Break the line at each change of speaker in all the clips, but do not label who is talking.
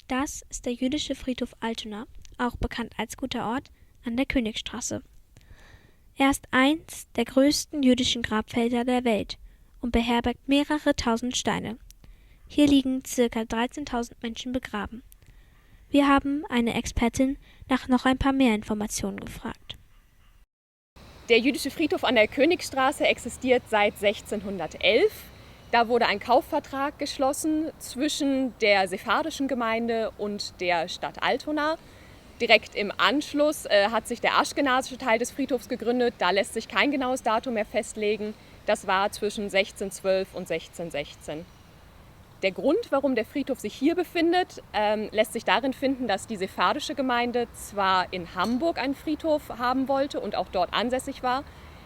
Das ist der jüdische Friedhof Altona, auch bekannt als Guter Ort, an der Königstraße. Er ist eins der größten jüdischen Grabfelder der Welt und beherbergt mehrere tausend Steine. Hier liegen ca. 13.000 Menschen begraben. Wir haben eine Expertin nach noch ein paar mehr Informationen gefragt.
Der jüdische Friedhof an der Königstraße existiert seit 1611. Da wurde ein Kaufvertrag geschlossen zwischen der sephardischen Gemeinde und der Stadt Altona. Direkt im Anschluss hat sich der aschkenasische Teil des Friedhofs gegründet. Da lässt sich kein genaues Datum mehr festlegen. Das war zwischen 1612 und 1616. Der Grund, warum der Friedhof sich hier befindet, lässt sich darin finden, dass die sephardische Gemeinde zwar in Hamburg einen Friedhof haben wollte und auch dort ansässig war,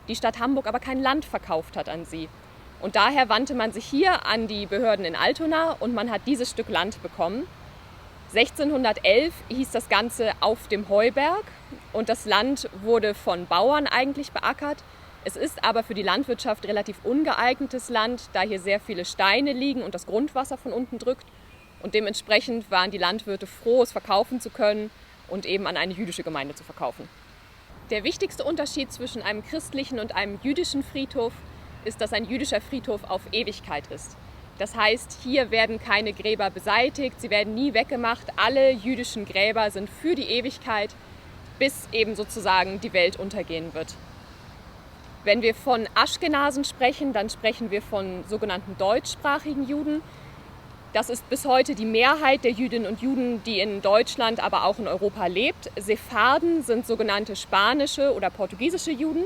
die Stadt Hamburg aber kein Land verkauft hat an sie. Und daher wandte man sich hier an die Behörden in Altona und man hat dieses Stück Land bekommen. 1611 hieß das Ganze auf dem Heuberg und das Land wurde von Bauern eigentlich beackert. Es ist aber für die Landwirtschaft relativ ungeeignetes Land, da hier sehr viele Steine liegen und das Grundwasser von unten drückt. Und dementsprechend waren die Landwirte froh, es verkaufen zu können und eben an eine jüdische Gemeinde zu verkaufen. Der wichtigste Unterschied zwischen einem christlichen und einem jüdischen Friedhof ist, dass ein jüdischer Friedhof auf Ewigkeit ist. Das heißt, hier werden keine Gräber beseitigt, sie werden nie weggemacht. Alle jüdischen Gräber sind für die Ewigkeit, bis eben sozusagen die Welt untergehen wird. Wenn wir von Aschkenasen sprechen, dann sprechen wir von sogenannten deutschsprachigen Juden. Das ist bis heute die Mehrheit der Jüdinnen und Juden, die in Deutschland, aber auch in Europa lebt. Sepharden sind sogenannte spanische oder portugiesische Juden.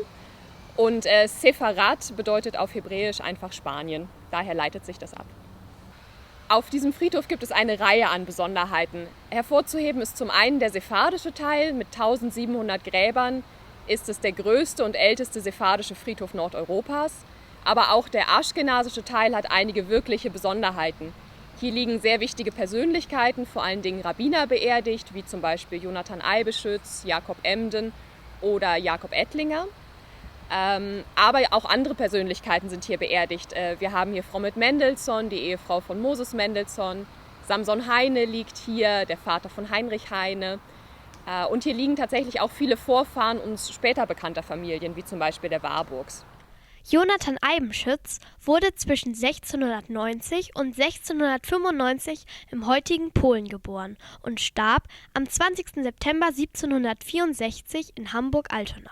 Und Sepharad bedeutet auf Hebräisch einfach Spanien. Daher leitet sich das ab. Auf diesem Friedhof gibt es eine Reihe an Besonderheiten. Hervorzuheben ist zum einen der sephardische Teil mit 1700 Gräbern. Ist es der größte und älteste sephardische Friedhof Nordeuropas. Aber auch der aschkenasische Teil hat einige wirkliche Besonderheiten. Hier liegen sehr wichtige Persönlichkeiten, vor allen Dingen Rabbiner beerdigt, wie zum Beispiel Jonathan Eibeschütz, Jakob Emden oder Jakob Ettlinger. Aber auch andere Persönlichkeiten sind hier beerdigt. Wir haben hier Frau Mendelssohn, die Ehefrau von Moses Mendelssohn. Samson Heine liegt hier, der Vater von Heinrich Heine. Und hier liegen tatsächlich auch viele Vorfahren uns später bekannter Familien, wie zum Beispiel der Warburgs.
Jonathan Eibenschütz wurde zwischen 1690 und 1695 im heutigen Polen geboren und starb am 20. September 1764 in Hamburg-Altona.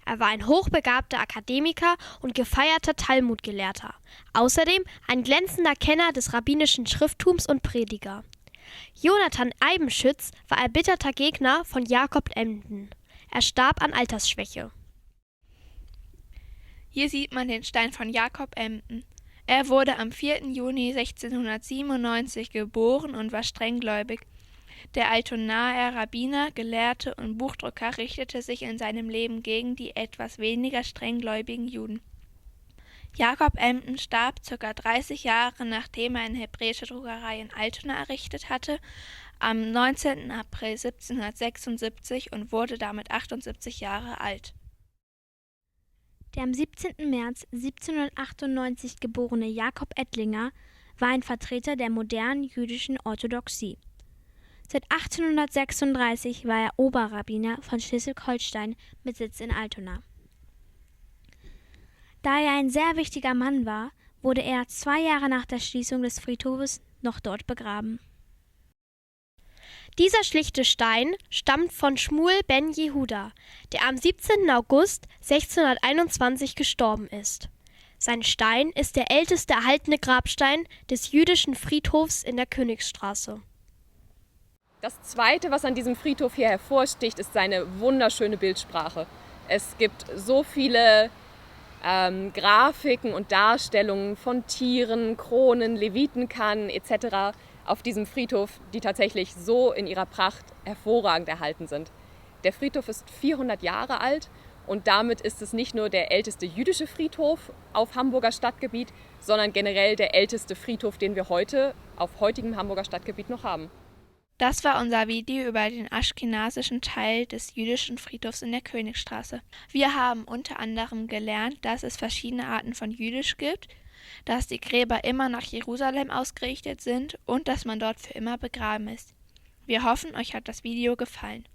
Er war ein hochbegabter Akademiker und gefeierter Talmudgelehrter, außerdem ein glänzender Kenner des rabbinischen Schrifttums und Prediger. Jonathan Eibenschütz war erbitterter Gegner von Jakob Emden. Er starb an Altersschwäche.
Hier sieht man den Stein von Jakob Emden. Er wurde am 4. Juni 1697 geboren und war strenggläubig. Der Altonaer Rabbiner, Gelehrte und Buchdrucker richtete sich in seinem Leben gegen die etwas weniger strenggläubigen Juden. Jakob Emden starb ca. 30 Jahre nachdem er eine hebräische Druckerei in Altona errichtet hatte, am 19. April 1776 und wurde damit 78 Jahre alt.
Der am 17. März 1798 geborene Jakob Ettlinger war ein Vertreter der modernen jüdischen Orthodoxie. Seit 1836 war er Oberrabbiner von Schleswig-Holstein mit Sitz in Altona. Da er ein sehr wichtiger Mann war, wurde er 2 Jahre nach der Schließung des Friedhofes noch dort begraben. Dieser schlichte Stein stammt von Shmuel ben Jehuda, der am 17. August 1621 gestorben ist. Sein Stein ist der älteste erhaltene Grabstein des jüdischen Friedhofs in der Königstraße.
Das Zweite, was an diesem Friedhof hier hervorsticht, ist seine wunderschöne Bildsprache. Es gibt so viele Grafiken und Darstellungen von Tieren, Kronen, Levitenkannen etc. auf diesem Friedhof, die tatsächlich so in ihrer Pracht hervorragend erhalten sind. Der Friedhof ist 400 Jahre alt und damit ist es nicht nur der älteste jüdische Friedhof auf Hamburger Stadtgebiet, sondern generell der älteste Friedhof, den wir heute auf heutigem Hamburger Stadtgebiet noch haben.
Das war unser Video über den aschkenasischen Teil des jüdischen Friedhofs in der Königstraße. Wir haben unter anderem gelernt, dass es verschiedene Arten von Jüdisch gibt, dass die Gräber immer nach Jerusalem ausgerichtet sind und dass man dort für immer begraben ist. Wir hoffen, euch hat das Video gefallen.